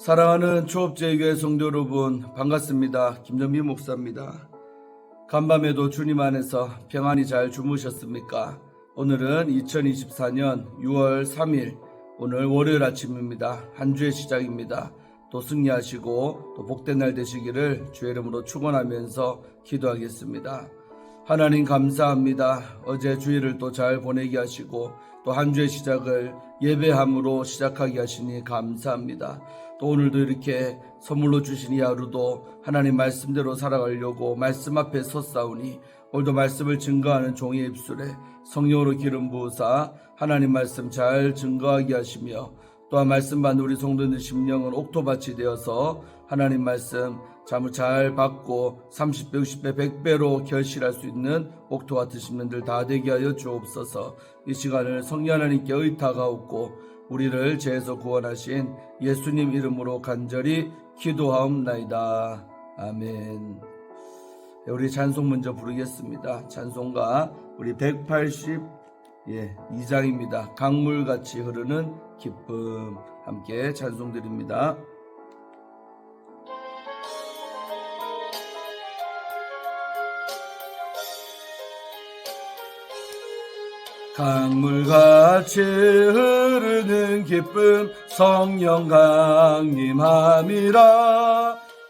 사랑하는 초업제교회 성도 여러분, 반갑습니다. 김정민 목사입니다. 간밤에도 주님 안에서 평안히 잘 주무셨습니까? 오늘은 2024년 6월 3일 오늘 월요일 아침입니다. 한 주의 시작입니다. 또 승리하시고 또 복된 날 되시기를 주의 이름으로 축원하면서 기도하겠습니다. 하나님 감사합니다. 어제 주일을 또 잘 보내게 하시고 또 한 주의 시작을 예배함으로 시작하게 하시니 감사합니다. 또 오늘도 이렇게 선물로 주신 이 하루도 하나님 말씀대로 살아가려고 말씀 앞에 섰사오니 오늘도 말씀을 증거하는 종의 입술에 성령으로 기름 부으사 하나님 말씀 잘 증거하게 하시며 또한 말씀 받는 우리 성도들 심령은 옥토밭이 되어서 하나님 말씀 잘 받고 30배, 60배, 100배로 결실할 수 있는 옥토 같은 심령들 다 되게 하여 주옵소서. 이 시간을 성령 하나님께 의탁하옵고 우리를 죄에서 구원하신 예수님 이름으로 간절히 기도하옵나이다. 아멘. 우리 찬송 먼저 부르겠습니다. 찬송가 우리 182장입니다. 강물같이 흐르는 기쁨. 함께 찬송 드립니다. 강물같이 흐르는 기쁨 성령 강림함이라.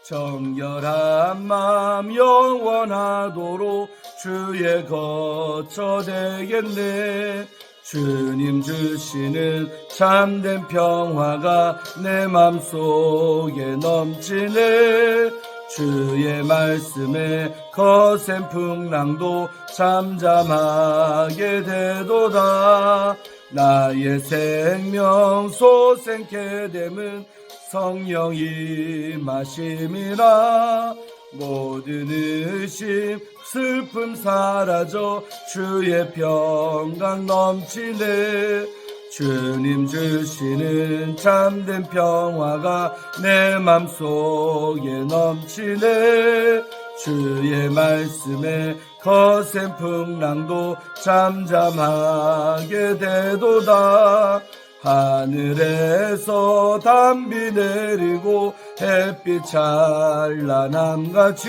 정결한 마음 영원하도록 주의 거처 되겠네. 주님 주시는 참된 평화가 내 맘속에 넘치네. 주의 말씀에 거센 풍랑도 잠잠하게 되도다. 나의 생명 솟생케 됨은 성령이 마심이라. 모든 의심 슬픔 사라져 주의 평강 넘치네. 주님 주시는 참된 평화가 내 맘속에 넘치네. 주의 말씀에 거센 풍랑도 잠잠하게 되도다. 하늘에서 담비 내리고 햇빛 찬란함같이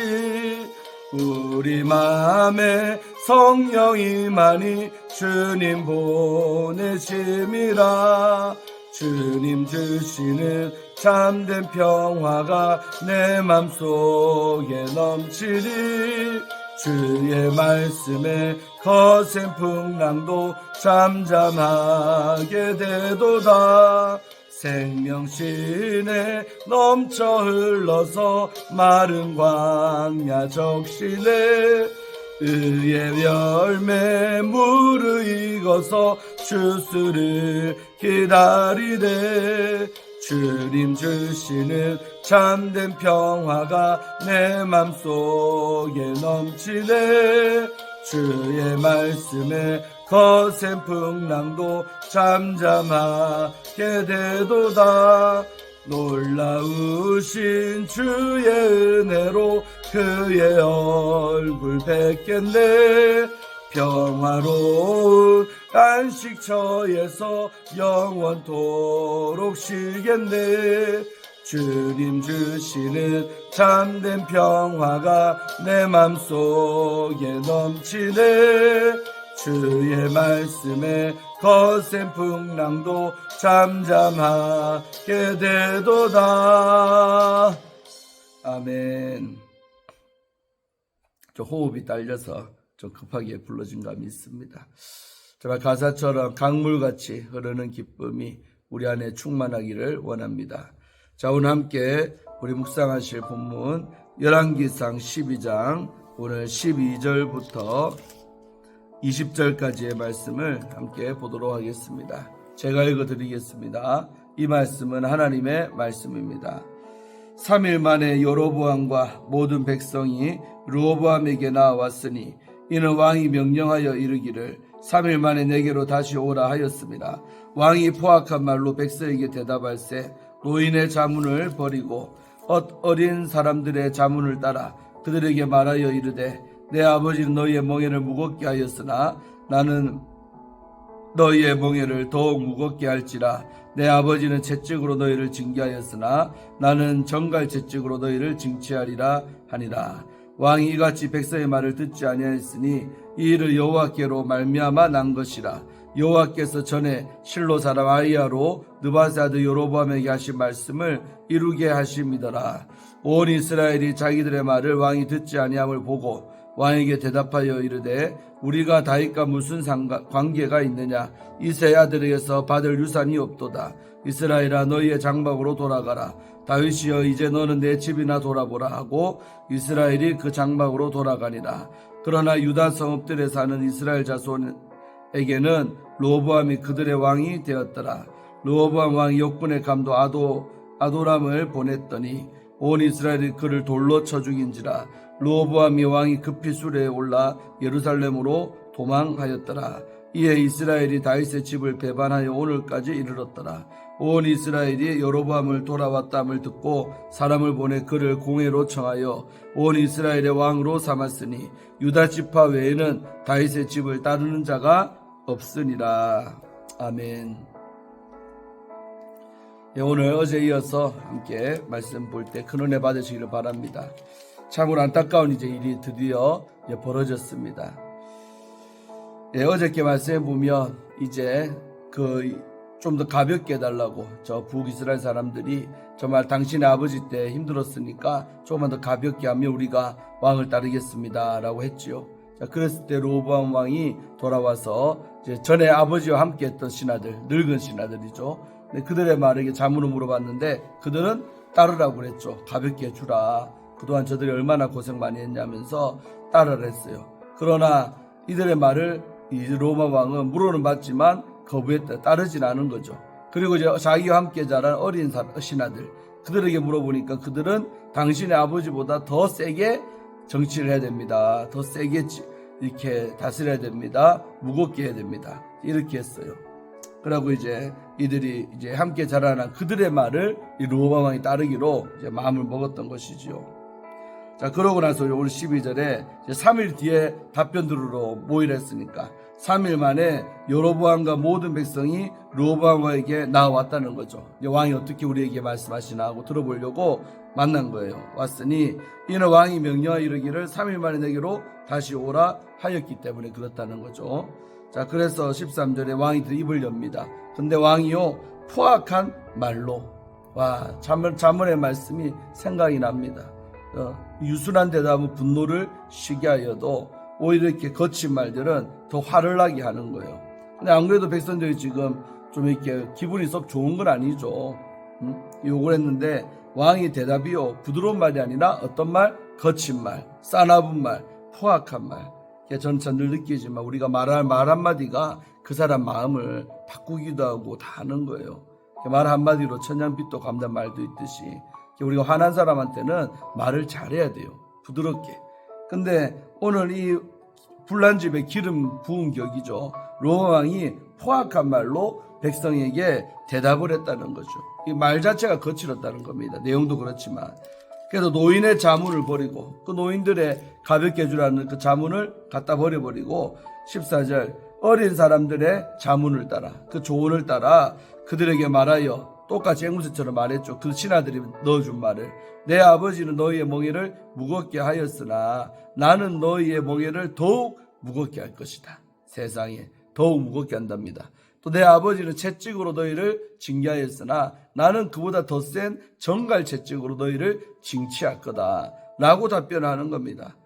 우리 맘에 성령이 많이 주님 보내심이라. 주님 주시는 참된 평화가 내 맘속에 넘치리. 주의 말씀에 거센 풍랑도 잠잠하게 되도다. 생명신에 넘쳐 흘러서 마른 광야 적시네. 의의 열매 무르익어서 주수를 기다리네. 주님 주시는 참된 평화가 내 맘속에 넘치네. 주의 말씀에 거센 풍랑도 잠잠하게 되도다. 놀라우신 주의 은혜로 그의 얼굴 뵙겠네. 평화로운 안식처에서 영원토록 쉬겠네. 주님 주시는 참된 평화가 내 맘속에 넘치네. 주의 말씀에 거센 풍랑도 잠잠하게 되도다. 아멘. 저 호흡이 딸려서 좀 급하게 불러진 감이 있습니다. 정말 가사처럼 강물같이 흐르는 기쁨이 우리 안에 충만하기를 원합니다. 자, 오늘 함께 우리 묵상하실 본문 열왕기상 12장 오늘 12절부터 20절까지의 말씀을 함께 보도록 하겠습니다. 제가 읽어드리겠습니다. 이 말씀은 하나님의 말씀입니다. 3일 만에 여로보암과 모든 백성이 르호보암에게 나왔으니 이는 왕이 명령하여 이르기를 3일 만에 내게로 다시 오라 하였습니다. 왕이 포악한 말로 백성에게 대답할세 노인의 자문을 버리고 어린 사람들의 자문을 따라 그들에게 말하여 이르되 내 아버지는 너희의 멍에를 무겁게 하였으나 나는 너희의 멍에를 더욱 무겁게 할지라. 내 아버지는 채찍으로 너희를 징계하였으나 나는 정갈 채찍으로 너희를 징치하리라 하니라. 왕이 이같이 백성의 말을 듣지 아니하였으니 이 일을 여호와께로 말미암아 난 것이라. 여호와께서 전에 실로 사람 아히야로 느바세 아들 여로보암에게 하신 말씀을 이루게 하심이더라. 온 이스라엘이 자기들의 말을 왕이 듣지 아니함을 보고 왕에게 대답하여 이르되 우리가 다윗과 무슨 관계가 있느냐. 이새의 아들에게서 받을 유산이 없도다. 이스라엘아 너희의 장막으로 돌아가라. 다윗이여 이제 너는 내 집이나 돌아보라 하고 이스라엘이 그 장막으로 돌아가니라. 그러나 유다 성읍들에 사는 이스라엘 자손에게는 르호보암이 그들의 왕이 되었더라. 르호보암 왕이 역군의 감독 아도람을 보냈더니 온 이스라엘이 그를 돌로 쳐 죽인지라. 르호보암이 왕이 급히 수레에 올라 예루살렘으로 도망하였더라. 이에 이스라엘이 다윗의 집을 배반하여 오늘까지 이르렀더라. 온 이스라엘이 여로보암을 돌아왔다함을 듣고 사람을 보내 그를 공회로 청하여 온 이스라엘의 왕으로 삼았으니 유다 지파 외에는 다윗의 집을 따르는 자가 없으니라. 아멘. 오늘 어제 이어서 함께 말씀 볼 때 큰 은혜 받으시기를 바랍니다. 참으로 안타까운 일이 드디어 벌어졌습니다. 어저께 말씀해 보면 이제 좀 더 가볍게 해달라고 저 북이스라엘 사람들이 정말 당신의 아버지 때 힘들었으니까 조금만 더 가볍게 하면 우리가 왕을 따르겠습니다 라고 했지요. 그랬을 때 르호보암 왕이 돌아와서 이제 전에 아버지와 함께 했던 신하들, 늙은 신하들이죠. 그들의 말에게 자문을 물어봤는데 그들은 따르라고 그랬죠. 가볍게 해주라. 그동안 저들이 얼마나 고생 많이 했냐면서 따르라 했어요. 그러나 이들의 말을 이 로마 왕은 물어는 받지만 거부했다. 따르진 않은 거죠. 그리고 이제 자기와 함께 자란 어린 신하들, 그들에게 물어보니까 그들은 당신의 아버지보다 더 세게 정치를 해야 됩니다. 더 세게 이렇게 다스려야 됩니다. 무겁게 해야 됩니다. 이렇게 했어요. 그러고 이제 이들이 이제 함께 자라난 그들의 말을 이 르호보암 왕이 따르기로 이제 마음을 먹었던 것이지요. 자, 그러고 나서 오늘 12절에 3일 뒤에 답변 들으러 모이라 했으니까 3일 만에 여로보암과 모든 백성이 르호보암 왕에게 나왔다는 거죠. 이제 왕이 어떻게 우리에게 말씀하시나 하고 들어보려고 만난 거예요. 왔으니 이는 왕이 명령하여 이르기를 3일 만에 내게로 다시 오라 하였기 때문에 그렇다는 거죠. 자, 그래서 13절에 왕이 입을 엽니다. 근데 왕이요 포악한 말로, 와, 자문의 말씀이 생각이 납니다. 유순한 대답은 분노를 쉬게 하여도 오히려 이렇게 거친 말들은 더 화를 나게 하는 거예요. 근데 안 그래도 백성들이 지금 좀 이렇게 기분이 썩 좋은 건 아니죠. 욕을 했는데 왕의 대답이요 부드러운 말이 아니라 어떤 말? 거친 말, 싸나분 말, 포악한 말. 저는 늘 느끼지만 우리가 말할 말 한마디가 그 사람 마음을 바꾸기도 하고 다 하는 거예요. 말 한마디로 천냥빚도 갚는 말도 있듯이 우리가 화난 사람한테는 말을 잘해야 돼요. 부드럽게. 근데 오늘 이 불난 집에 기름 부은 격이죠. 로마 왕이 포악한 말로 백성에게 대답을 했다는 거죠. 이 말 자체가 거칠었다는 겁니다. 내용도 그렇지만. 그래서 노인의 자문을 버리고 그 노인들의 가볍게 해주라는 그 자문을 갖다 버려버리고 14절 어린 사람들의 자문을 따라 그 조언을 따라 그들에게 말하여 똑같이 앵무새처럼 말했죠. 그 신하들이 넣어준 말을 내 아버지는 너희의 멍에를 무겁게 하였으나 나는 너희의 멍에를 더욱 무겁게 할 것이다. 세상에 더욱 무겁게 한답니다. 또 내 아버지는 채찍으로 너희를 징계하였으나 나는 그보다 더 센 정갈 채찍으로 너희를 징치할 거다 라고 답변하는 겁니다.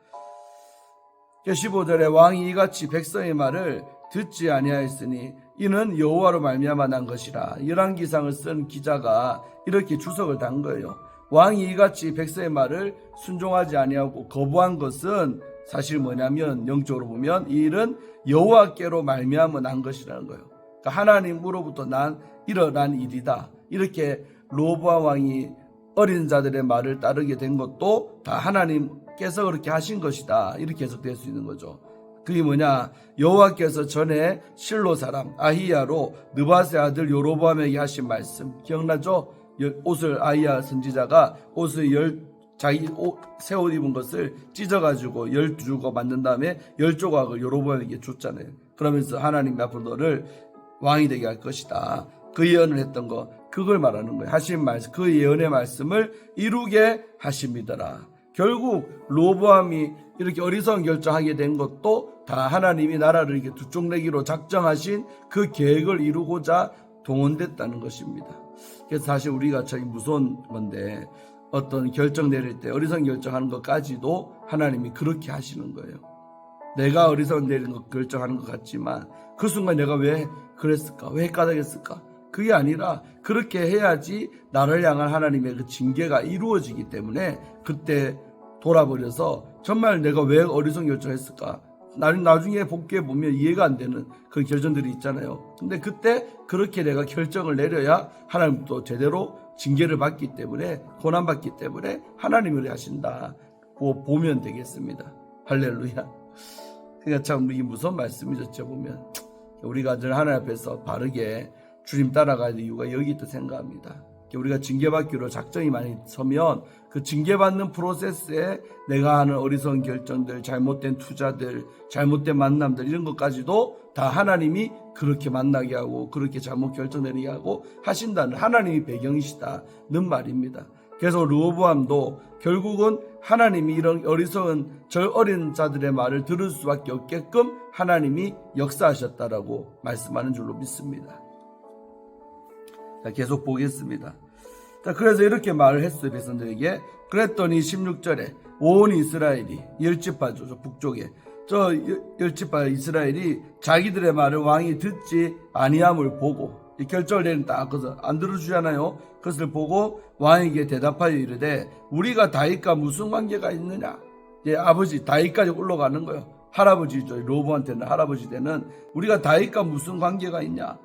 15절에 왕이 이같이 백성의 말을 듣지 아니하였으니 이는 여호와로 말미암아 난 것이라. 열왕기상을 쓴 기자가 이렇게 주석을 단 거예요. 왕이 이같이 백성의 말을 순종하지 아니하고 거부한 것은 사실 뭐냐면 영적으로 보면 이 일은 여호와께로 말미암아 난 것이라는 거예요. 그러니까 하나님으로부터 일어난 일이다. 이렇게 르호보암 왕이 어린 자들의 말을 따르게 된 것도 다 하나님께서 그렇게 하신 것이다. 이렇게 해석될 수 있는 거죠. 그게 뭐냐? 여호와께서 전에 실로 사람 아히야로 느바세 아들 여로보암에게 하신 말씀 기억나죠? 옷을 아히야 선지자가 옷을 자기 새 옷 입은 것을 찢어가지고 12조각 만든 다음에 10조각을 여로보암에게 줬잖아요. 그러면서 하나님 앞으로 너를 왕이 되게 할 것이다. 그 예언을 했던 거 그걸 말하는 거예요. 하신 말씀, 그 예언의 말씀을 이루게 하심이더라. 결국 로보암이 이렇게 어리석은 결정하게 된 것도 다 하나님이 나라를 이렇게 두 쪽 내기로 작정하신 그 계획을 이루고자 동원됐다는 것입니다. 그래서 사실 우리가 참 무서운 건데 어떤 결정 내릴 때 어리석은 결정하는 것까지도 하나님이 그렇게 하시는 거예요. 내가 어리석은 내리는 것 결정하는 것 같지만 그 순간 내가 왜 그랬을까? 왜 까닭했을까? 그게 아니라 그렇게 해야지 나를 향한 하나님의 그 징계가 이루어지기 때문에 그때 돌아버려서 정말 내가 왜 어리석은 결정했을까? 나중에 복귀해 보면 이해가 안 되는 그런 결정들이 있잖아요. 근데 그때 그렇게 내가 결정을 내려야 하나님도 제대로 징계를 받기 때문에 고난받기 때문에 하나님을 하신다. 보면 되겠습니다. 할렐루야. 그러니까 참 이게 무서운 말씀이죠. 보면 우리가 늘 하나님 앞에서 바르게 주님 따라가야 될 이유가 여기 있다 생각합니다. 우리가 징계받기로 작정이 많이 서면 그 징계받는 프로세스에 내가 하는 어리석은 결정들, 잘못된 투자들, 잘못된 만남들 이런 것까지도 다 하나님이 그렇게 만나게 하고 그렇게 잘못 결정내게 하고 하신다는 하나님이 배경이시다는 말입니다. 그래서 르호보암도 결국은 하나님이 이런 어리석은 저 어린 자들의 말을 들을 수밖에 없게끔 하나님이 역사하셨다라고 말씀하는 줄로 믿습니다. 자, 계속 보겠습니다. 자, 그래서 이렇게 말을 했어요, 백성들에게. 그랬더니 16절에 온 이스라엘이 열지파죠, 저 북쪽에 저 열지파 이스라엘이 자기들의 말을 왕이 듣지 아니함을 보고 이 결정을 내린 딱 그래서 안 들어주잖아요. 그것을 보고 왕에게 대답하여 이르되 우리가 다윗과 무슨 관계가 있느냐? 이제 아버지 다윗까지 올라가는 거예요. 할아버지죠. 로보한테는 할아버지 되는 우리가 다윗과 무슨 관계가 있냐?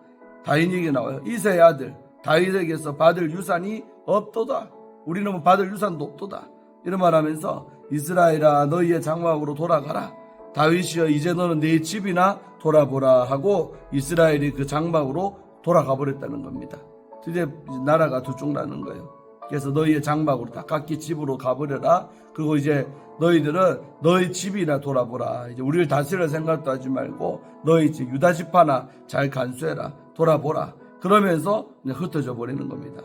다윗 얘기 나와요. 이새의 아들 다윗에게서 받을 유산이 없도다. 우리는 뭐 받을 유산도 없도다. 이런 말하면서 이스라엘아 너희의 장막으로 돌아가라. 다윗이여 이제 너는 네 집이나 돌아보라 하고 이스라엘이 그 장막으로 돌아가 버렸다는 겁니다. 드디어 나라가 두 쪽 나는 거예요. 그래서 너희의 장막으로 다 각기 집으로 가버려라. 그리고 이제 너희들은 너희 집이나 돌아보라. 이제 우리를 다스릴 생각도 하지 말고 너희 집 유다 지파나 잘 간수해라. 돌아보라. 그러면서 흩어져 버리는 겁니다.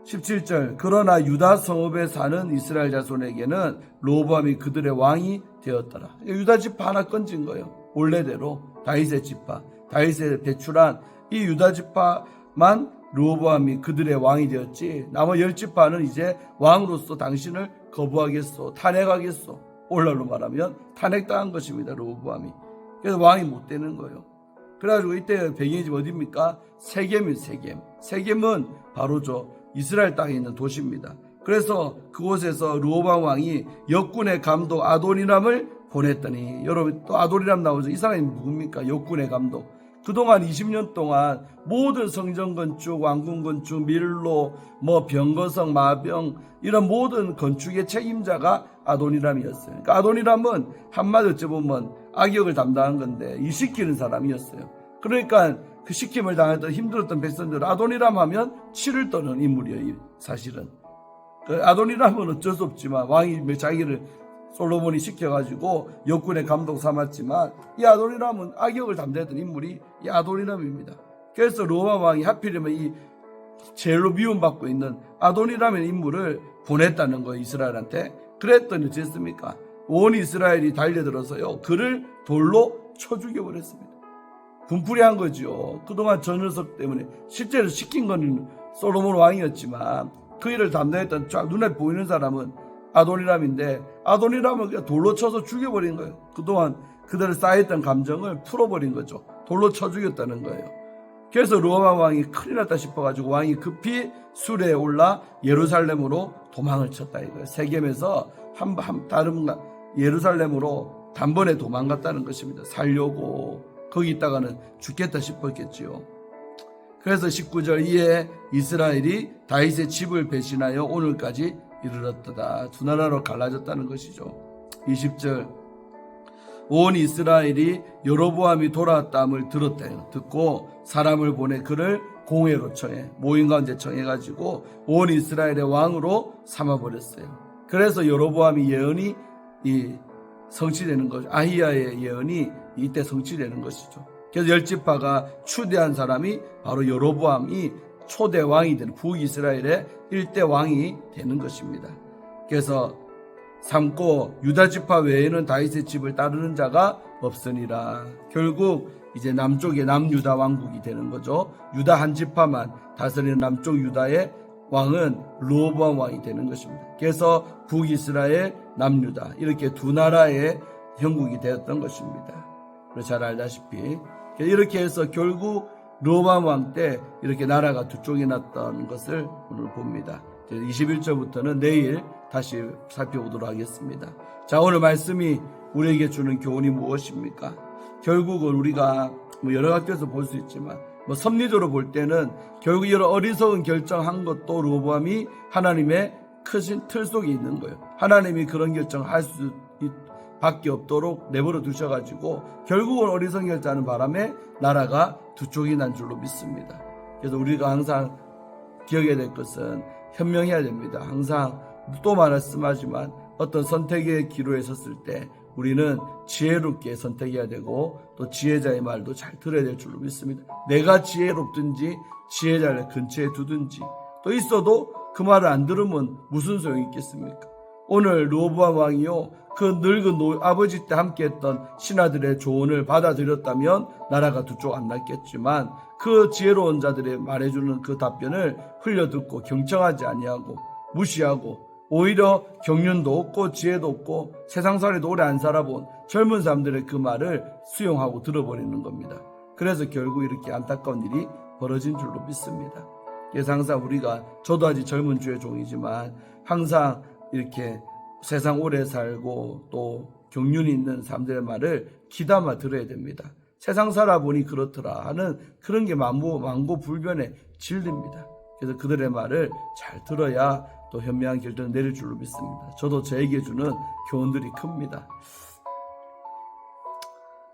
17절 그러나 유다 성읍에 사는 이스라엘 자손에게는 르호보암이 그들의 왕이 되었더라. 유다 지파 하나 건진 거예요. 원래대로 다윗의 지파, 다윗의 배출한 이 유다 지파만 르호보암이 그들의 왕이 되었지 나머지 10지파는 이제 왕으로서 당신을 거부하겠소, 탄핵하겠소. 오늘날로 말하면 탄핵당한 것입니다. 르호보암이. 그래서 왕이 못 되는 거예요. 그래가지고 이때 배경이 지금 어디입니까? 세겜이에요. 세겜은 바로 저 이스라엘 땅에 있는 도시입니다. 그래서 그곳에서 르호보암 왕이 역군의 감독 아도니람을 보냈더니 여러분 또 아도니람 나오죠. 이 사람이 누굽니까? 역군의 감독. 그동안 20년 동안 모든 성전 건축, 왕궁 건축, 밀로, 병거성, 마병 이런 모든 건축의 책임자가 아도니람이었어요. 그러니까 아도니람은 한마디로 어찌보면 악역을 담당한 건데 이 시키는 사람이었어요. 그러니까 그 시킴을 당했던 힘들었던 백성들 아도니람 하면 치를 떠는 인물이에요. 사실은 그 아도니람은 어쩔 수 없지만 왕이 자기를 솔로몬이 시켜가지고 역군의 감독 삼았지만 이 아도니람은 악역을 담당했던 인물이 이 아도니람입니다. 그래서 르호보암 왕이 하필이면 이 제일로 미움받고 있는 아도니람의 인물을 보냈다는 거예요. 이스라엘한테. 그랬더니 어쨌습니까? 온 이스라엘이 달려들어서요 그를 돌로 쳐 죽여버렸습니다. 분풀이한 거죠. 그동안 저 녀석 때문에 실제로 시킨 건 솔로몬 왕이었지만 그 일을 담당했던 쫙 눈에 보이는 사람은 아도니람인데 아도니람을 그냥 돌로 쳐서 죽여버린 거예요. 그동안 그들을 쌓였던 감정을 풀어버린 거죠. 돌로 쳐 죽였다는 거예요. 그래서 르호보암 왕이 큰일 났다 싶어가지고 왕이 급히 수레에 올라 예루살렘으로 도망을 쳤다 이거예요. 세겜에서 다른 예루살렘으로 단번에 도망갔다는 것입니다. 살려고 거기 있다가는 죽겠다 싶었겠지요. 그래서 19절 이에 이스라엘이 다윗의 집을 배신하여 오늘까지 이르렀다. 두 나라로 갈라졌다는 것이죠. 20절 온 이스라엘이 여로보암이 돌아왔다함을 들었대요. 듣고 사람을 보내 그를 공회로 청해 모임 가운데 청해가지고 온 이스라엘의 왕으로 삼아버렸어요. 그래서 여로보암이 예언이 성취되는 거죠. 아히야의 예언이 이때 성취되는 것이죠. 그래서 10지파가 추대한 사람이 바로 여로보암이 초대 왕이 되는 북이스라엘의 1대 왕이 되는 것입니다. 그래서 삼고 유다지파 외에는 다윗의 집을 따르는 자가 없으니라. 결국 이제 남쪽에 남유다 왕국이 되는 거죠. 유다 한 지파만 다스리는 남쪽 유다의 왕은 르호보암 왕이 되는 것입니다. 그래서 북이스라엘, 남유다 이렇게 두 나라의 형국이 되었던 것입니다. 잘 알다시피 이렇게 해서 결국 르호보암 왕 때 이렇게 나라가 두 쪽이 났던 것을 오늘 봅니다. 21절부터는 내일 다시 살펴보도록 하겠습니다. 자, 오늘 말씀이 우리에게 주는 교훈이 무엇입니까? 결국은 우리가 여러 각도에서 볼 수 있지만 섭리적으로 볼 때는 결국 이런 어리석은 결정한 것도 르호보암이 하나님의 크신 틀 속에 있는 거예요. 하나님이 그런 결정할 수 밖에 없도록 내버려 두셔가지고 결국은 어리석은 결정하는 바람에 나라가 두 쪽이 난 줄로 믿습니다. 그래서 우리가 항상 기억해야 될 것은 현명해야 됩니다. 항상 또 말씀하지만 어떤 선택의 기로에 섰을 때 우리는 지혜롭게 선택해야 되고 또 지혜자의 말도 잘 들어야 될 줄로 믿습니다. 내가 지혜롭든지 지혜자를 근처에 두든지 또 있어도 그 말을 안 들으면 무슨 소용이 있겠습니까? 오늘 르호보암 왕이요 그 늙은 아버지 때 함께했던 신하들의 조언을 받아들였다면 나라가 두 쪽 안 났겠지만 그 지혜로운 자들의 말해주는 그 답변을 흘려듣고 경청하지 아니하고 무시하고 오히려 경륜도 없고 지혜도 없고 세상살이도 오래 안 살아본 젊은 사람들의 그 말을 수용하고 들어버리는 겁니다. 그래서 결국 이렇게 안타까운 일이 벌어진 줄로 믿습니다. 그래서 항상 우리가 저도 아직 젊은 주의 종이지만 항상 이렇게 세상 오래 살고 또 경륜이 있는 사람들의 말을 귀담아 들어야 됩니다. 세상 살아보니 그렇더라 하는 그런 게 만고불변의 진리입니다. 그래서 그들의 말을 잘 들어야 또 현명한 결정을 내릴 줄로 믿습니다. 저도 저에게 주는 교훈들이 큽니다.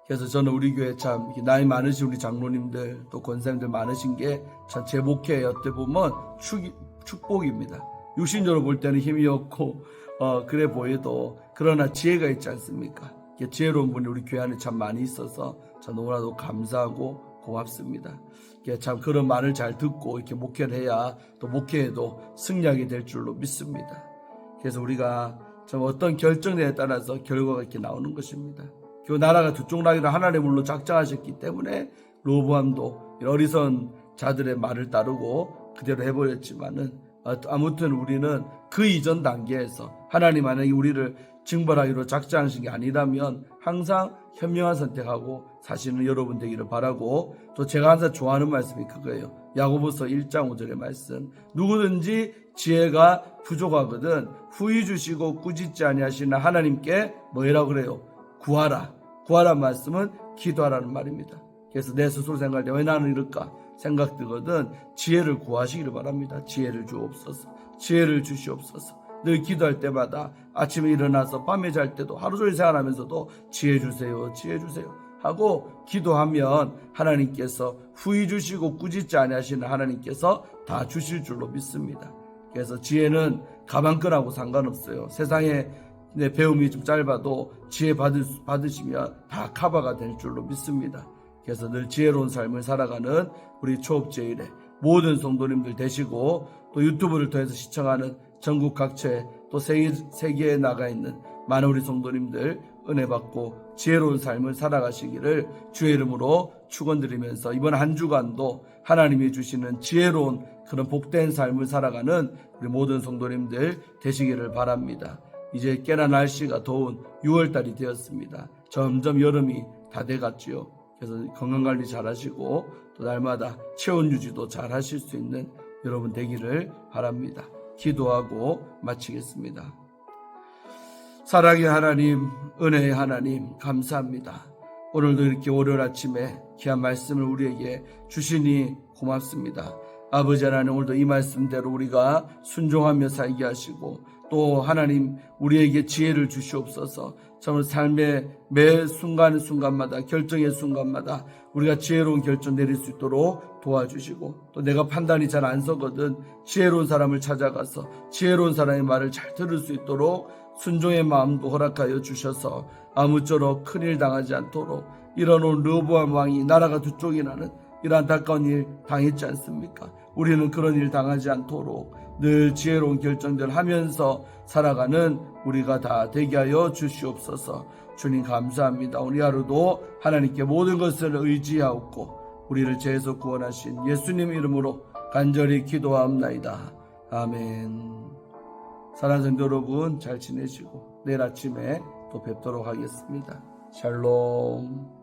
그래서 저는 우리 교회 참 나이 많으신 우리 장로님들 또 권사님들 많으신 게 참 제 목회에 어떻게 보면 축복입니다. 육신적으로 볼 때는 힘이 없고 그래 보여도 그러나 지혜가 있지 않습니까? 지혜로운 분이 우리 교회 안에 참 많이 있어서 참 너무나도 감사하고 고맙습니다. 참 그런 말을 잘 듣고 이렇게 목회를 해야 또 목회에도 승리하게 될 줄로 믿습니다. 그래서 우리가 참 어떤 결정에 따라서 결과가 이렇게 나오는 것입니다. 그 나라가 두 쪽 나기를 하나님의 물로 작정하셨기 때문에 르호보암도 어리석은 자들의 말을 따르고 그대로 해버렸지만은 아무튼 우리는 그 이전 단계에서 하나님 만약에 우리를 징벌하기로 작정하신 게 아니라면 항상 현명한 선택하고 사시는 여러분 되기를 바라고 또 제가 항상 좋아하는 말씀이 그거예요. 야고보서 1장 5절의 말씀. 누구든지 지혜가 부족하거든 후히 주시고 꾸짖지 아니하시는 하나님께 뭐라고 그래요? 구하라. 구하라는 말씀은 기도하라는 말입니다. 그래서 내 스스로 생각할 때 왜 나는 이럴까 생각 들거든 지혜를 구하시기를 바랍니다. 지혜를 주옵소서. 지혜를 주시옵소서. 늘 기도할 때마다 아침에 일어나서 밤에 잘 때도 하루 종일 생활하면서도 지혜 주세요. 지혜 주세요. 하고 기도하면 하나님께서 후히 주시고 꾸짖지 아니하시는 하나님께서 다 주실 줄로 믿습니다. 그래서 지혜는 가방끈하고 상관없어요. 세상에 배움이 좀 짧아도 지혜 받으시면 다 커버가 될 줄로 믿습니다. 그래서 늘 지혜로운 삶을 살아가는 우리 초업제일의 모든 성도님들 되시고 또 유튜브를 통해서 시청하는 전국 각처에 또 세계에 나가 있는 많은 우리 성도님들 은혜 받고 지혜로운 삶을 살아가시기를 주의 이름으로 축원드리면서 이번 한 주간도 하나님이 주시는 지혜로운 그런 복된 삶을 살아가는 우리 모든 성도님들 되시기를 바랍니다. 이제 꽤나 날씨가 더운 6월달이 되었습니다. 점점 여름이 다 돼갔지요. 그래서 건강관리 잘 하시고 또 날마다 체온 유지도 잘 하실 수 있는 여러분 되기를 바랍니다. 기도하고 마치겠습니다. 사랑의 하나님, 은혜의 하나님 감사합니다. 오늘도 이렇게 월요일 아침에 귀한 말씀을 우리에게 주시니 고맙습니다. 아버지 하나님, 오늘도 이 말씀대로 우리가 순종하며 살게 하시고 또 하나님 우리에게 지혜를 주시옵소서. 정말 삶의 매 순간마다 결정의 순간마다 우리가 지혜로운 결정 내릴 수 있도록 도와주시고 또 내가 판단이 잘 안 서거든 지혜로운 사람을 찾아가서 지혜로운 사람의 말을 잘 들을 수 있도록 순종의 마음도 허락하여 주셔서 아무쪼록 큰일 당하지 않도록 일어놓은 르호보암 왕이 나라가 두 쪽이 나는 이런 안타까운 일 당했지 않습니까? 우리는 그런 일 당하지 않도록 늘 지혜로운 결정들 하면서 살아가는 우리가 다 되게 하여 주시옵소서. 주님 감사합니다. 오늘 하루도 하나님께 모든 것을 의지하옵고 우리를 죄에서 구원하신 예수님 이름으로 간절히 기도하옵나이다. 아멘. 사랑하는 성도 여러분, 잘 지내시고 내일 아침에 또 뵙도록 하겠습니다. 샬롬.